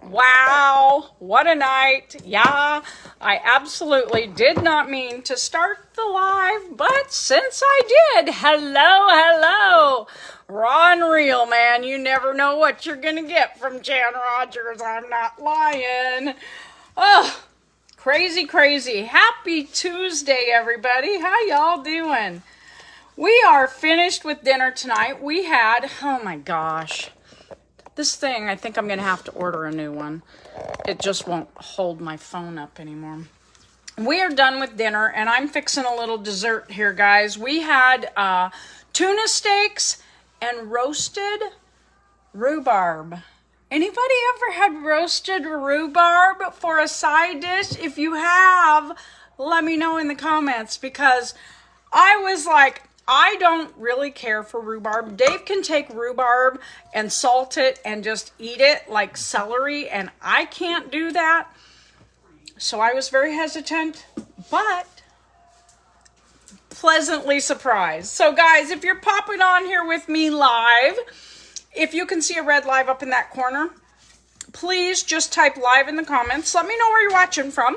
Wow, what a night. Yeah, I absolutely did not mean to start the live, but since I did, hello. Raw and real, man. You never know what you're going to get from Jan Rogers. I'm not lying. Oh, crazy. Happy Tuesday, everybody. How y'all doing? We are finished with dinner tonight. We had, oh my gosh. This thing, I think I'm going to have to order a new one. It just won't hold my phone up anymore. We are done with dinner, and I'm fixing a little dessert here, guys. We had tuna steaks and roasted rhubarb. Anybody ever had roasted rhubarb for a side dish? If you have, let me know in the comments, because I was like, I don't really care for rhubarb. Dave can take rhubarb and salt it and just eat it like celery, and I can't do that. So I was very hesitant, but pleasantly surprised. So guys, if you're popping on here with me live, if you can see a red live up in that corner, please just type live in the comments. Let me know where you're watching from.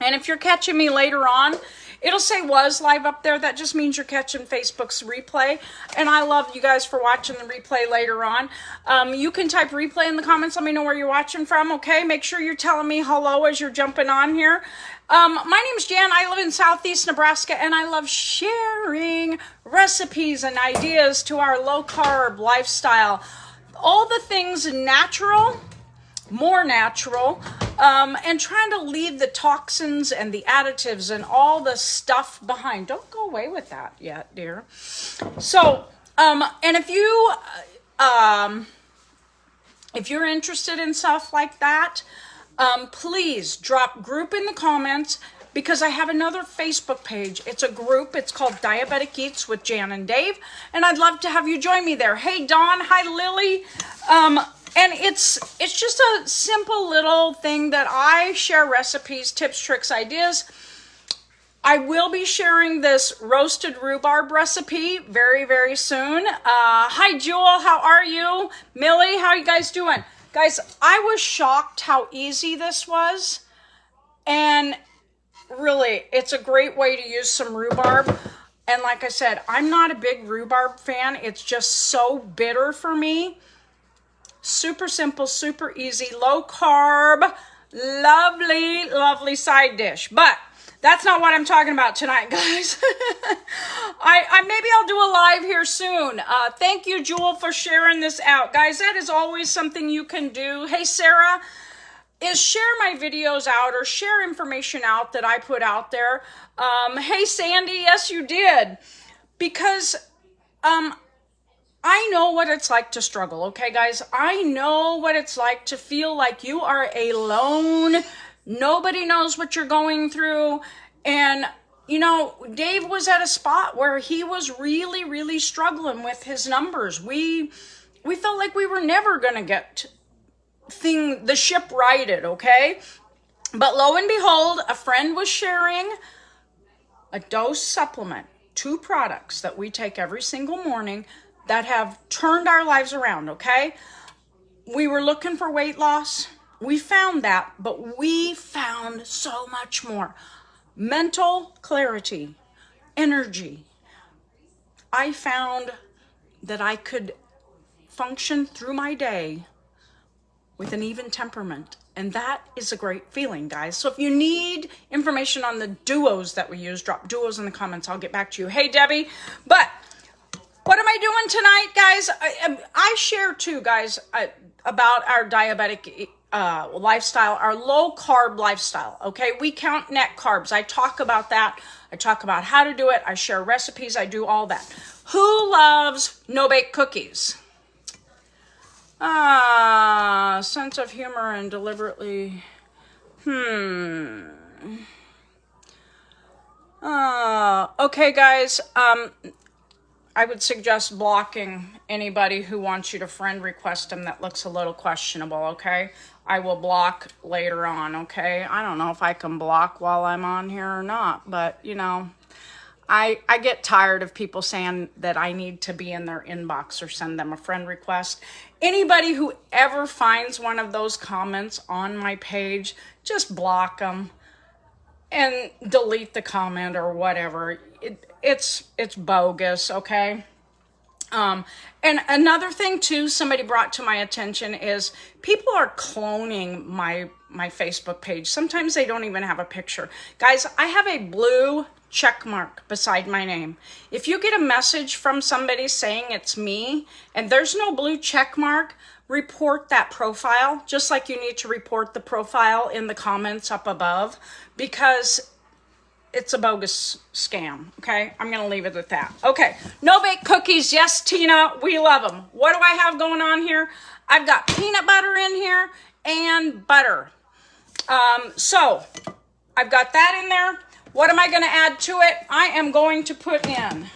And if you're catching me later on, it'll say was live up there. That just means you're catching Facebook's replay. And I love you guys for watching the replay later on. You can type replay in the comments. Let me know where you're watching from, okay? Make sure you're telling me hello as you're jumping on here. My name's Jan. I live in Southeast Nebraska, and I love sharing recipes and ideas to our low-carb lifestyle. All the things natural, more natural, and trying to leave the toxins and the additives and all the stuff behind. Don't go away with that yet, dear. So, and if you're interested in stuff like that, please drop group in the comments, because I have another Facebook page. It's a group. It's called Diabetic Eats with Jan and Dave, and I'd love to have you join me there. Hey, Dawn. Hi, Lily. And it's just a simple little thing that I share recipes, tips, tricks, ideas. I will be sharing this roasted rhubarb recipe very, very soon. Hi, Jewel. How are you? Millie, how are you guys doing? Guys, I was shocked how easy this was. And really, it's a great way to use some rhubarb. And like I said, I'm not a big rhubarb fan. It's just so bitter for me. Super simple, super easy, low carb, lovely side dish. But that's not what I'm talking about tonight, guys. Maybe I'll do a live here soon. Thank you, Jewel, for sharing this out. Guys, that is always something you can do. Hey, Sarah, is share my videos out or share information out that I put out there. Hey, Sandy, yes, you did. Because I know what it's like to struggle, okay, guys? I know what it's like to feel like you are alone. Nobody knows what you're going through. And, you know, Dave was at a spot where he was really struggling with his numbers. We felt like we were never going to get the ship righted, okay? But lo and behold, a friend was sharing a dose supplement, 2 products that we take every single morning that have turned our lives around, okay? We were looking for weight loss. We found that, but we found so much more. Mental clarity, energy. I found that I could function through my day with an even temperament. And that is a great feeling, guys. So if you need information on the duos that we use, drop duos in the comments. I'll get back to you. Hey, Debbie. But what am I doing tonight, guys? I share too, guys, about our diabetic lifestyle, our low carb lifestyle. Okay, we count net carbs. I talk about that. I talk about how to do it. I share recipes. I do all that. Who loves no-bake cookies? Sense of humor and deliberately. Okay, guys. I would suggest blocking anybody who wants you to friend request them that looks a little questionable, okay? I will block later on, okay? I don't know if I can block while I'm on here or not, but, you know, I get tired of people saying that I need to be in their inbox or send them a friend request. Anybody who ever finds one of those comments on my page, just block them and delete the comment or whatever. It's bogus, okay? And another thing too, somebody brought to my attention is people are cloning my Facebook page. Sometimes they don't even have a picture. Guys, I have a blue check mark beside my name. If you get a message from somebody saying it's me and there's no blue check mark, report that profile, just like you need to report the profile in the comments up above, because it's a bogus scam, okay? I'm going to leave it at that. Okay, no-bake cookies. Yes, Tina, we love them. What do I have going on here? I've got peanut butter in here and butter. So I've got that in there. What am I going to add to it? I am going to put in,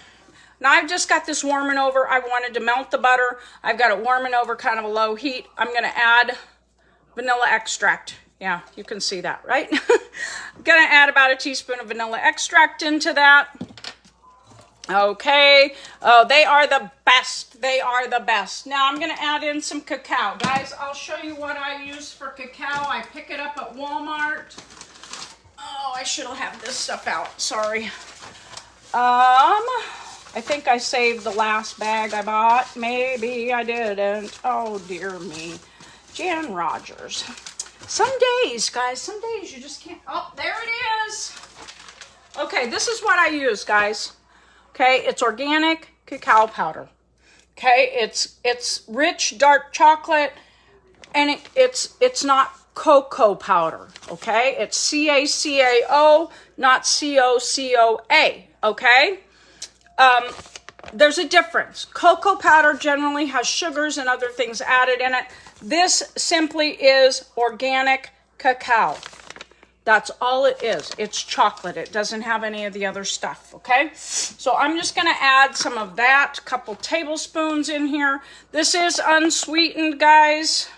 now I've just got this warming over. I wanted to melt the butter. I've got it warming over kind of a low heat. I'm going to add vanilla extract. Yeah, you can see that, right? I'm going to add about a teaspoon of vanilla extract into that. Okay. Oh, they are the best. They are the best. Now I'm going to add in some cacao. Guys, I'll show you what I use for cacao. I pick it up at Walmart. Oh, I should have this stuff out. Sorry. I think I saved the last bag I bought. Maybe I didn't. Oh, dear me. Jan Rogers. Some days, guys, some days you just can't. Oh, there it is. Okay, this is what I use, guys. Okay, it's organic cacao powder. Okay, it's rich dark chocolate, and it's not cocoa powder. Okay, it's CaCao, not CoCoA. Okay, there's a difference. Cocoa powder generally has sugars and other things added in it. This simply is organic cacao. That's all it is. It's chocolate. It doesn't have any of the other stuff, okay? So I'm just going to add some of that, a couple tablespoons in here. This is unsweetened, guys.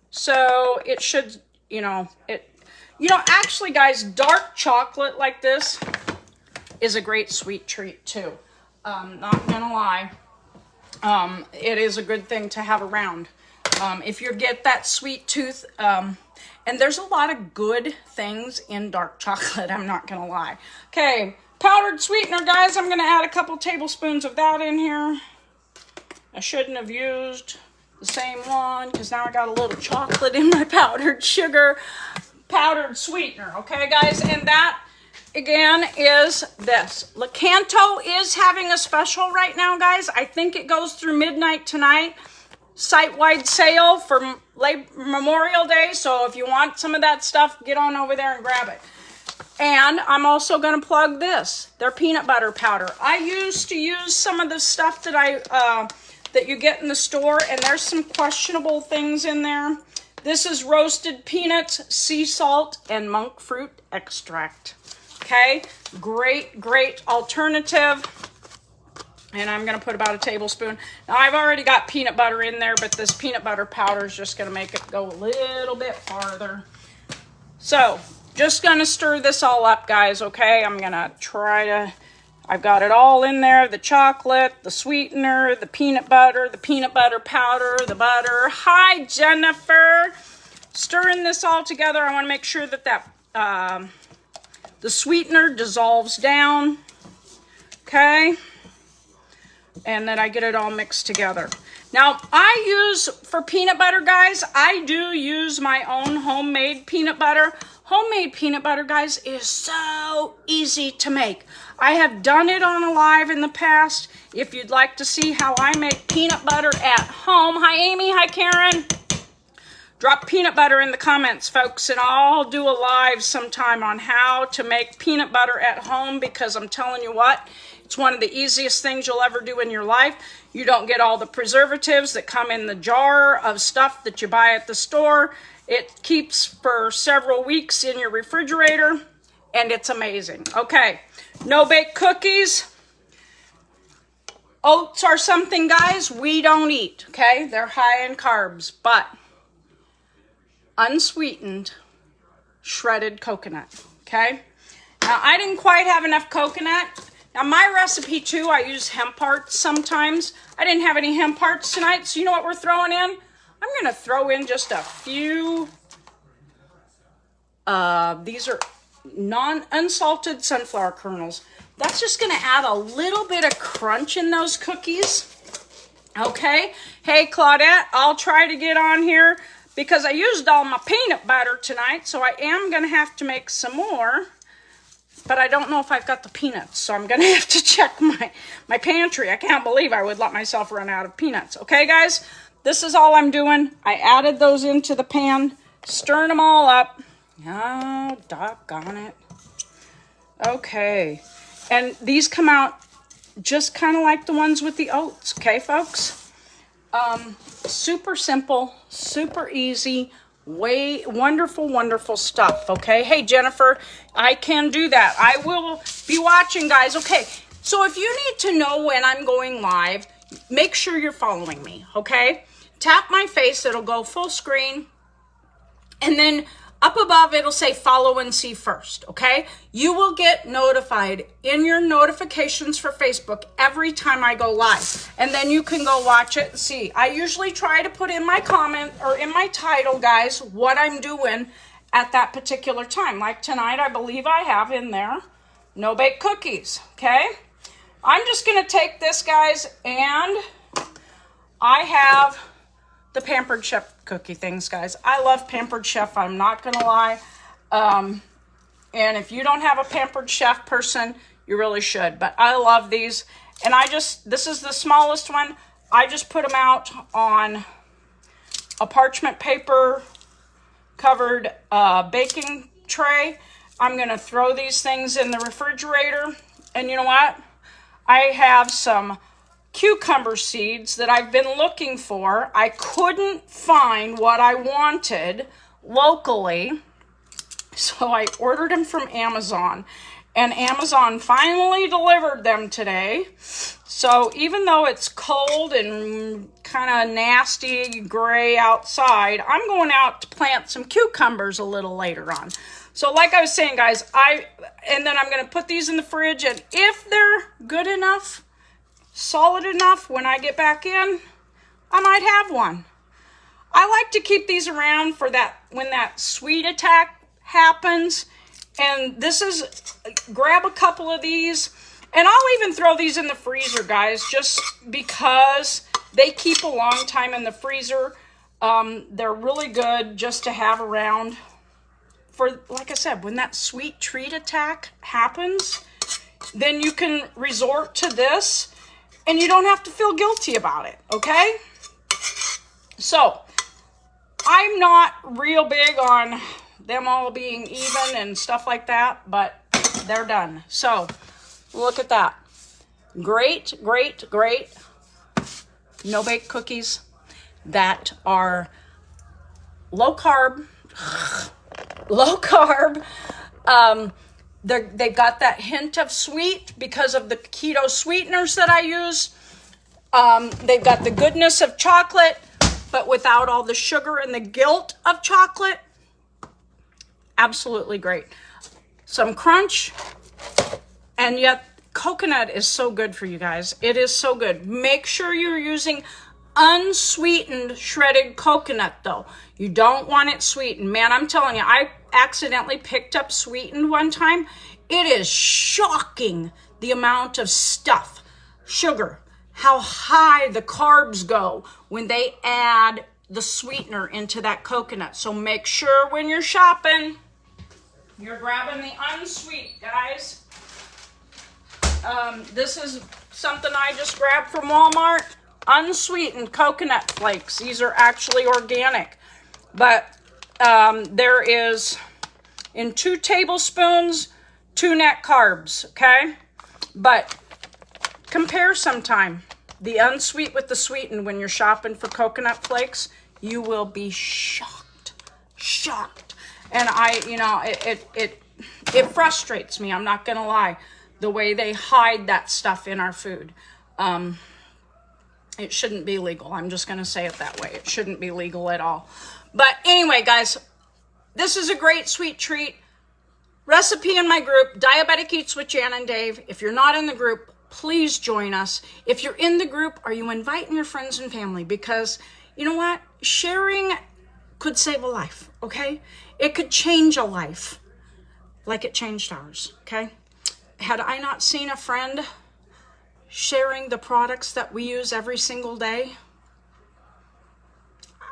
So it should, actually, guys, dark chocolate like this is a great sweet treat too. Not gonna lie. It is a good thing to have around. If you get that sweet tooth, and there's a lot of good things in dark chocolate, I'm not gonna lie. Okay, powdered sweetener, guys. I'm gonna add a couple tablespoons of that in here. I shouldn't have used the same one because now I got a little chocolate in my powdered sweetener. Okay, guys, and that again is this. Lakanto is having a special right now, guys. I think it goes through midnight tonight. Site-wide sale for Memorial Day. So if you want some of that stuff, get on over there and grab it. And I'm also going to plug this. Their peanut butter powder. I used to use some of the stuff that that you get in the store, and there's some questionable things in there. This is roasted peanuts, sea salt, and monk fruit extract. Okay, great alternative. And I'm going to put about a tablespoon. Now, I've already got peanut butter in there, but this peanut butter powder is just going to make it go a little bit farther. So, just going to stir this all up, guys, okay? I'm going to I've got it all in there. The chocolate, the sweetener, the peanut butter powder, the butter. Hi, Jennifer. Stirring this all together. I want to make sure that the sweetener dissolves down. Okay? And then I get it all mixed together. Now, for peanut butter, guys, I do use my own homemade peanut butter. Homemade peanut butter, guys, is so easy to make. I have done it on a live in the past. If you'd like to see how I make peanut butter at home. Hi, Amy. Hi, Karen. Drop peanut butter in the comments, folks, and I'll do a live sometime on how to make peanut butter at home, because I'm telling you what, it's one of the easiest things you'll ever do in your life. You don't get all the preservatives that come in the jar of stuff that you buy at the store. It keeps for several weeks in your refrigerator, and it's amazing. Okay, no-bake cookies. Oats are something, guys, we don't eat, okay? They're high in carbs, but unsweetened shredded coconut, okay? Now, I didn't quite have enough coconut. Now, my recipe, too, I use hemp hearts sometimes. I didn't have any hemp hearts tonight, so you know what we're throwing in? I'm going to throw in just a few. These are unsalted sunflower kernels. That's just going to add a little bit of crunch in those cookies. Okay. Hey, Claudette, I'll try to get on here because I used all my peanut butter tonight, so I am going to have to make some more. But I don't know if I've got the peanuts, so I'm going to have to check my pantry. I can't believe I would let myself run out of peanuts. Okay, guys? This is all I'm doing. I added those into the pan, stirring them all up. Oh, doggone it. Okay. And these come out just kind of like the ones with the oats. Okay, folks? Super simple, super easy. Wonderful, wonderful stuff, okay? Hey, Jennifer, I can do that. I will be watching, guys. Okay, so if you need to know when I'm going live, make sure you're following me, okay? Tap my face, it'll go full screen, and then up above, it'll say follow and see first, okay? You will get notified in your notifications for Facebook every time I go live. And then you can go watch it and see. I usually try to put in my comment or in my title, guys, what I'm doing at that particular time. Like tonight, I believe I have in there no-bake cookies, okay? I'm just going to take this, guys, and I have the Pampered Chef cookie things, guys. I love Pampered Chef, I'm not gonna lie. And if you don't have a Pampered Chef person, you really should. But I love these. And this is the smallest one. I just put them out on a parchment paper covered baking tray. I'm gonna throw these things in the refrigerator. And you know what? I have some cucumber seeds that I've been looking for. I couldn't find what I wanted locally, so I ordered them from Amazon, and Amazon finally delivered them today. So even though it's cold and kind of nasty gray outside, I'm going out to plant some cucumbers a little later on. So like I was saying, guys, and then I'm going to put these in the fridge, and if they're good enough, solid enough, when I get back in, I might have one. I like to keep these around for that when that sweet attack happens. And grab a couple of these, and I'll even throw these in the freezer, guys, just because they keep a long time in the freezer. They're really good just to have around for, like I said, when that sweet treat attack happens, then you can resort to this. And you don't have to feel guilty about it, okay? So, I'm not real big on them all being even and stuff like that, but they're done. So, look at that. Great, great, great no-bake cookies that are low carb. They've got that hint of sweet because of the keto sweeteners that I use. They've got the goodness of chocolate, but without all the sugar and the guilt of chocolate. Absolutely great. Some crunch, and yet coconut is so good for you guys. It is so good. Make sure you're using unsweetened shredded coconut, though. You don't want it sweetened. Man, I'm telling you, I accidentally picked up sweetened one time. It is shocking the amount of stuff, sugar, how high the carbs go when they add the sweetener into that coconut. So make sure when you're shopping, you're grabbing the unsweet, guys. This is something I just grabbed from Walmart. Unsweetened coconut flakes. These are actually organic. But there is in 2 tablespoons, 2 net carbs, okay? But compare sometime the unsweet with the sweetened when you're shopping for coconut flakes. You will be shocked. And it frustrates me, I'm not gonna lie, the way they hide that stuff in our food. It shouldn't be legal. I'm just going to say it that way. It shouldn't be legal at all. But anyway, guys, this is a great sweet treat. recipe in my group, Diabetic Eats with Jan and Dave. If you're not in the group, please join us. If you're in the group, are you inviting your friends and family? Because you know what? Sharing could save a life, okay? It could change a life like it changed ours, okay? Had I not seen a friend sharing the products that we use every single day,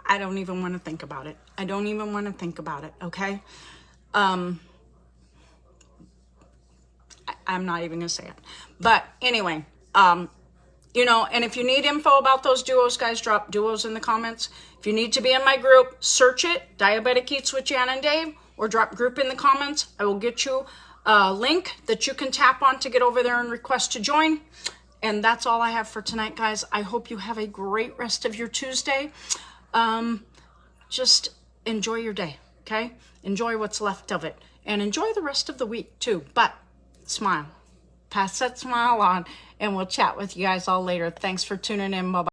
I don't even want to think about it. I don't even want to think about it, okay? I'm not even going to say it. But anyway, you know, and if you need info about those duos, guys, drop duos in the comments. If you need to be in my group, search it, Diabetic Eats with Jan and Dave, or drop group in the comments. I will get you a link that you can tap on to get over there and request to join. And that's all I have for tonight, guys. I hope you have a great rest of your Tuesday. Just enjoy your day, okay? Enjoy what's left of it. And enjoy the rest of the week, too. But smile. Pass that smile on, and we'll chat with you guys all later. Thanks for tuning in. Bye-bye.